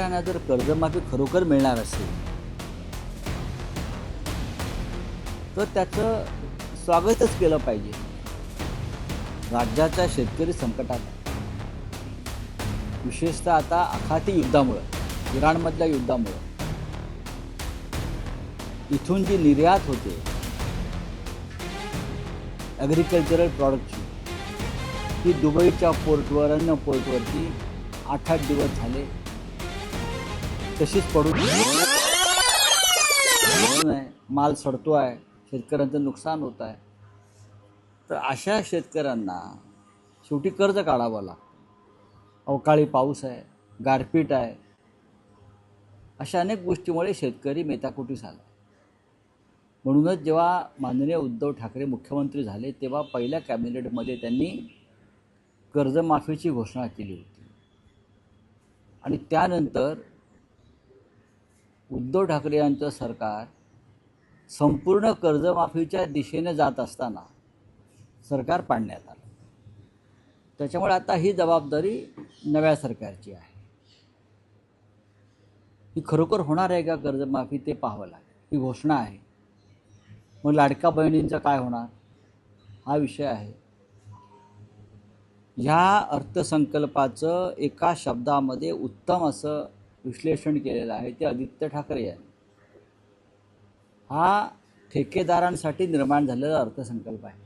शेतकऱ्यांना जर कर्जमाफी खरोखर मिळणार असेल तर त्याचं स्वागतच केलं पाहिजे. राज्याचा शेतकरी संकटात आहे. विशेषतः आता आखाती युद्धामुळं, इराणमधल्या युद्धामुळं इथून जी निर्यात होते ॲग्रिकल्चरल प्रॉडक्टची, ती दुबईच्या पोर्टवर, अन्य पोर्टवरती 8-8 दिवस झाले तशीच पडून आहे. माल सडतो आहे, शेतकऱ्यांचं नुकसान होत आहे. तर अशा शेतकऱ्यांना शेवटी कर्ज काढावं लागतं. अवकाळी पाऊस आहे, गारपीट आहे, अशा अनेक गोष्टीमुळे शेतकरी मेटाकुटीस आला. म्हणूनच जेव्हा माननीय उद्धव ठाकरे मुख्यमंत्री झाले तेव्हा पहिल्या कॅबिनेटमध्ये त्यांनी कर्जमाफीची घोषणा केली होती. आणि त्यानंतर उद्धव ठाकरे यांचं सरकार संपूर्ण कर्जमाफीच्या दिशेने जात असताना सरकार पाडण्यात आलं. त्याच्यामुळे आता ही जबाबदारी नव्या सरकारची आहे. ही खरोखर होणार आहे का कर्जमाफी ते पाहावं लागेल. ही घोषणा आहे, मग लाडक्या बहिणींचं काय होणार हा विषय आहे. ह्या अर्थसंकल्पाचं एका शब्दामध्ये उत्तम असं विश्लेषण केलेलं आहे ते आदित्य ठाकरे यांनी. हा ठेकेदारांसाठी निर्माण झालेला अर्थसंकल्प आहे.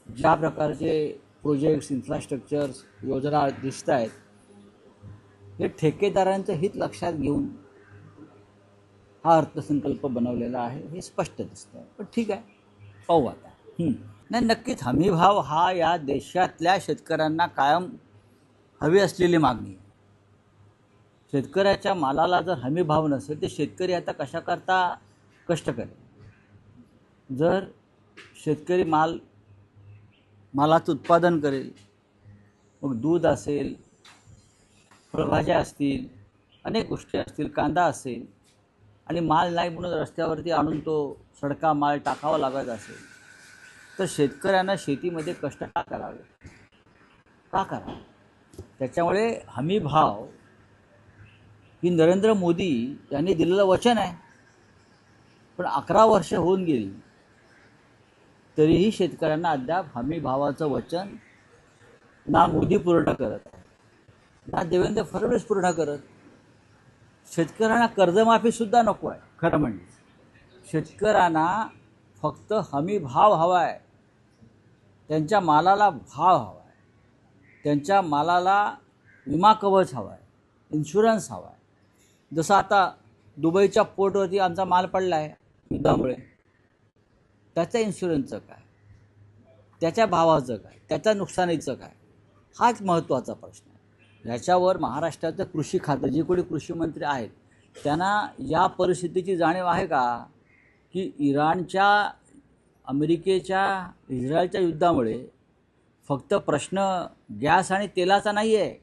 ज्या प्रकारचे प्रोजेक्ट्स, इन्फ्रास्ट्रक्चर्स, योजना दिसत आहेत हे ठेकेदारांचं हित लक्षात घेऊन हा अर्थसंकल्प बनवलेला आहे हे स्पष्ट दिसतं. पण ठीक आहे, पाहू आता. नाही, नक्कीच हमीभाव हा या देशातल्या शेतकऱ्यांना कायम हवी असलेली मागणी आहे. शेतकऱ्याच्या मालाला जर हमीभाव नसेल तर शेतकरी आता कशाकरता कष्ट करेल. जर शेतकरी मालाचं उत्पादन करेल, मग दूध असेल, फळभाज्या असतील, अनेक गोष्टी असतील, कांदा असेल, आणि माल नाही म्हणून रस्त्यावरती आणून तो सडका माल टाकावा लागत असेल तर शेतकऱ्यांना शेतीमध्ये कष्ट का करावे, का करावे. त्याच्यामुळे हमीभाव ही नरेंद्र मोदी यांनी दिलेलं वचन आहे. पण 11 वर्ष होऊन गेली तरीही शेतकऱ्यांना अद्याप हमीभावाचं वचन ना मोदी पूर्ण करत आहे, ना देवेंद्र फडणवीस पूर्ण करत. शेतकऱ्यांना कर्जमाफीसुद्धा नको आहे. खरं म्हणजे शेतकऱ्यांना फक्त हमीभाव हवा आहे, त्यांच्या मालाला भाव हवा आहे, त्यांच्या मालाला विमा कवच हवा आहे, इन्शुरन्स हवा आहे. जसं आता दुबईच्या पोर्टवरती आमचा माल पडला आहे युद्धामुळे, त्याच्या इन्शुरन्सचं काय, त्याच्या भावाचं काय, त्याच्या नुकसानीचं काय, हाच महत्त्वाचा प्रश्न आहे. ह्याच्यावर महाराष्ट्राचं कृषी खातं, जे कोणी कृषी मंत्री आहेत त्यांना या परिस्थितीची जाणीव आहे का की इराणच्या, अमेरिकेच्या, इस्रायलच्या युद्धामुळे फक्त प्रश्न गॅस आणि तेलाचा नाही आहे.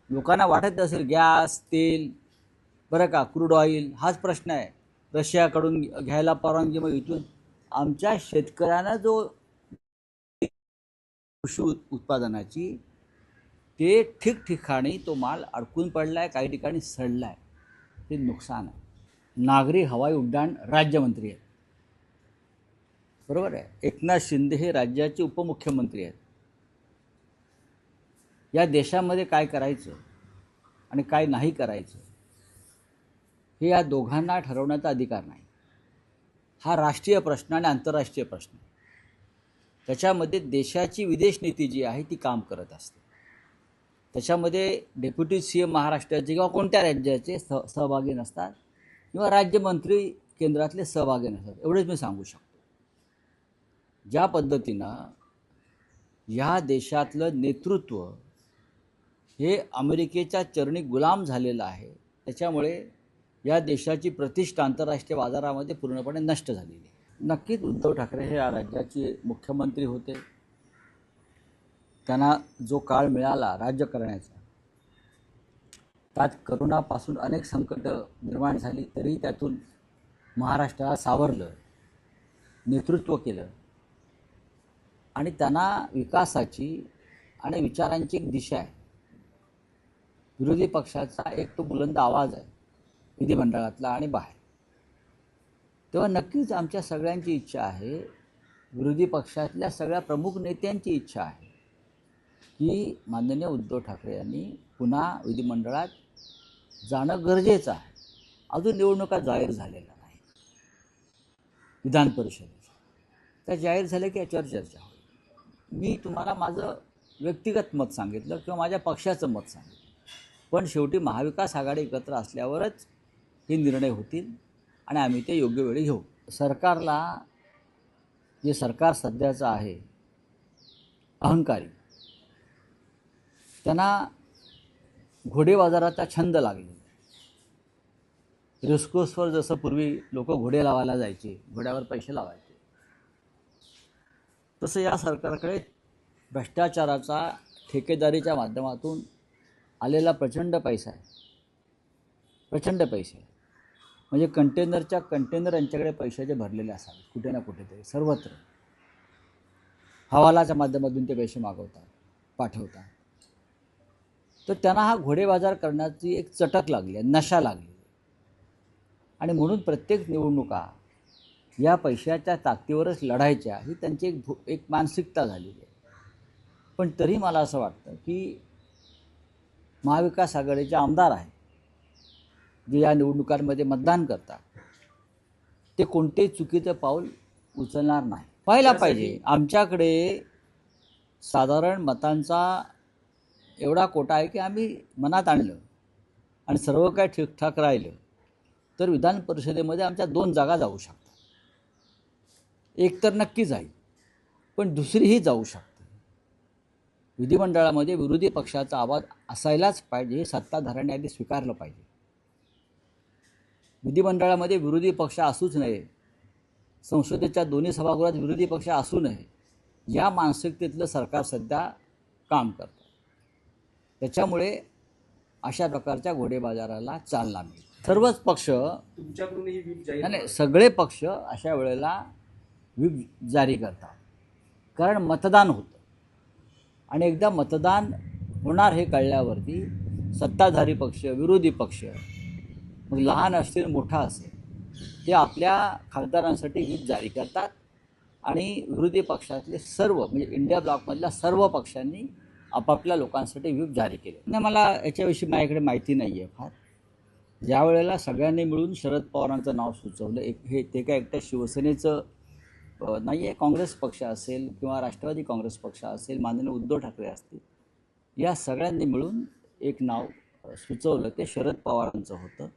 लोकांना वाटत असेल गॅस, तेल, बरं का, क्रूड ऑइल हाच प्रश्न आहे, रशियाकडून घ्यायला परवानगी. मग इथून आमच्या शेतकऱ्यांना जो कृषी उत्पादनाची ते ठिकठिकाणी तो माल अडकून पडला आहे, काही ठिकाणी सडला आहे, हे नुकसान आहे. नागरी हवाई उड्डाण राज्यमंत्री आहेत, बरोबर आहे. एकनाथ शिंदे हे राज्याचे उपमुख्यमंत्री आहेत. या देशामध्ये काय करायचं आणि काय नाही करायचं हे या दोघांना ठरवण्याचा अधिकार नाही. हा राष्ट्रीय प्रश्न आणि आंतरराष्ट्रीय प्रश्न. त्याच्यामध्ये देशाची विदेश नीती जी आहे ती काम करत असते. त्याच्यामध्ये डेप्युटी CM महाराष्ट्राचे किंवा कोणत्या राज्याचे सहभागी नसतात किंवा राज्यमंत्री केंद्रातले सहभागी नसतात, एवढेच मी सांगू शकतो. ज्या पद्धतीनं ह्या देशातलं नेतृत्व हे अमेरिकेच्या चरणी गुलाम झालेलं आहे, त्याच्यामुळे या देशाची प्रतिष्ठा आंतरराष्ट्रीय बाजारामध्ये पूर्णपणे नष्ट झालेली आहे. नक्कीच उद्धव ठाकरे हे या राज्याचे मुख्यमंत्री होते. त्यांना जो काळ मिळाला राज्य करण्याचा, त्यात करोनापासून अनेक संकट निर्माण झाली तरी त्यातून महाराष्ट्राला सावरलं, नेतृत्व केलं आणि त्यांना विकासाची आणि विचारांची एक दिशा आहे विरोधी पक्षाचा एक तो बुलंद आवाज आहे विधिमंडळातला आणि बाहेर. तेव्हा नक्कीच आमच्या सगळ्यांची इच्छा आहे, विरोधी पक्षातल्या सगळ्या प्रमुख नेत्यांची इच्छा आहे की माननीय उद्धव ठाकरे यांनी पुन्हा विधिमंडळात जाणं गरजेचं आहे. अजून निवडणुका जाहीर झालेल्या नाही विधान परिषदेच्या. त्या जाहीर झाल्या की याच्यावर चर्चा होईल. मी तुम्हाला माझं व्यक्तिगत मत सांगितलं किंवा माझ्या पक्षाचं मत सांगितलं, पण शेवटी महाविकास आघाडी एकत्र असल्यावरच हे निर्णय होतील आणि आम्ही ते योग्य वेळी घेऊ. सरकारला, जे सरकार सध्याचं आहे अहंकारी, त्यांना घोडेबाजाराचा छंद लागलेला आहे. रेसकोर्सवर जसं पूर्वी लोक घोडे लावायला जायचे, घोड्यावर पैसे लावायचे, तसं या सरकारकडे भ्रष्टाचाराचा, ठेकेदारीच्या माध्यमातून आलेला प्रचंड पैसा आहे. प्रचंड पैसे आहे. म्हणजे कंटेनरच्या कंटेनर यांच्याकडे पैशाचे भरलेले असावेत कुठे ना कुठेतरी, सर्वत्र. हवालाच्या माध्यमातून ते पैसे मागवतात, पाठवतात. तर त्यांना हा घोडेबाजार करण्याची एक चटक लागली आहे, नशा लागली आहे. आणि म्हणून प्रत्येक निवडणुका या पैशाच्या ताकदीवरच लढायच्या, ही त्यांची एक मानसिकता झालेली आहे. पण तरी मला असं वाटतं की महाविकास आघाडीचे आमदार आहेत जे या निवडणुकांमध्ये मतदान करतात, ते कोणतेही चुकीचं पाऊल उचलणार नाही. पाहायला पाहिजे, आमच्याकडे साधारण मतांचा एवढा कोटा आहे की आम्ही मनात आणलं आणि सर्व काय ठीकठाक राहिलं तर विधान परिषदेमध्ये आमच्या 2 जागा जाऊ शकतात. एक तर नक्की जाईल, पण दुसरीही जाऊ शकते. विधिमंडळामध्ये विरोधी पक्षाचा आवाज असायलाच पाहिजे, हे सत्ताधाऱ्यांनी आधी स्वीकारलं पाहिजे. विधिमंडळामध्ये विरोधी पक्ष असूच नये, संसदेच्या दोन्ही सभागृहात विरोधी पक्ष असू नये, या मानसिकतेतलं सरकार सध्या काम करतं. त्याच्यामुळे अशा प्रकारच्या घोडेबाजाराला चालना मिळेल. सर्वच पक्ष, नाही, सगळे पक्ष अशा वेळेला व्हीप जारी करतात, कारण मतदान होतं. आणि एकदा मतदान होणार हे कळल्यावरती सत्ताधारी पक्ष, विरोधी पक्ष, मग लहान असतील मोठा असेल, ते आपल्या खासदारांसाठी व्हीप जारी करतात. आणि विरोधी पक्षातले सर्व, म्हणजे इंडिया ब्लॉकमधल्या सर्व पक्षांनी आपापल्या लोकांसाठी व्हीप जारी केले. नाही, मला याच्याविषयी माझ्याकडे माहिती नाही आहे फार. ज्या वेळेला सगळ्यांनी मिळून शरद पवारांचं नाव सुचवलं, हे ते काय एकट्या शिवसेनेचं नाही आहे, काँग्रेस पक्ष असेल किंवा राष्ट्रवादी काँग्रेस पक्ष असेल, माननीय उद्धव ठाकरे असतील, या सगळ्यांनी मिळून एक नाव सुचवलं, ते शरद पवारांचं होतं.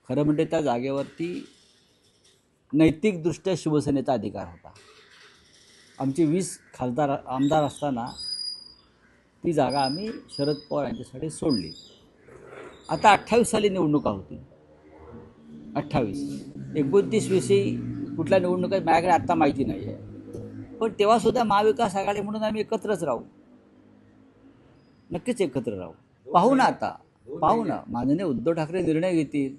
खरं म्हणजे त्या जागेवरती नैतिकदृष्ट्या शिवसेनेचा अधिकार होता. आमची 20 आमदार असताना ती जागा आम्ही शरद पवार यांच्यासाठी सोडली. आता 28 साली निवडणुका होती, 28, 29-20 कुठल्या निवडणुका माझ्याकडे आत्ता माहिती नाही आहे. पण तेव्हासुद्धा महाविकास आघाडी म्हणून आम्ही एकत्रच राहू, नक्कीच एकत्र राहू. पाहू ना, आता पाहू ना, माननीय उद्धव ठाकरे निर्णय घेतील,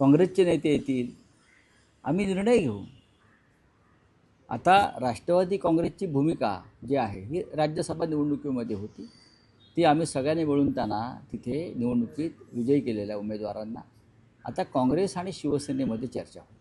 काँग्रेसचे नेते येतील, आम्ही निर्णय घेऊ. आता राष्ट्रवादी काँग्रेसची भूमिका जी आहे ही राज्यसभा निवडणुकीमध्ये होती, ती आम्ही सगळ्यांनी मिळून त्यांना तिथे निवडणुकीत विजयी केलेल्या उमेदवारांना. आता काँग्रेस आणि शिवसेनेमध्ये चर्चा होती.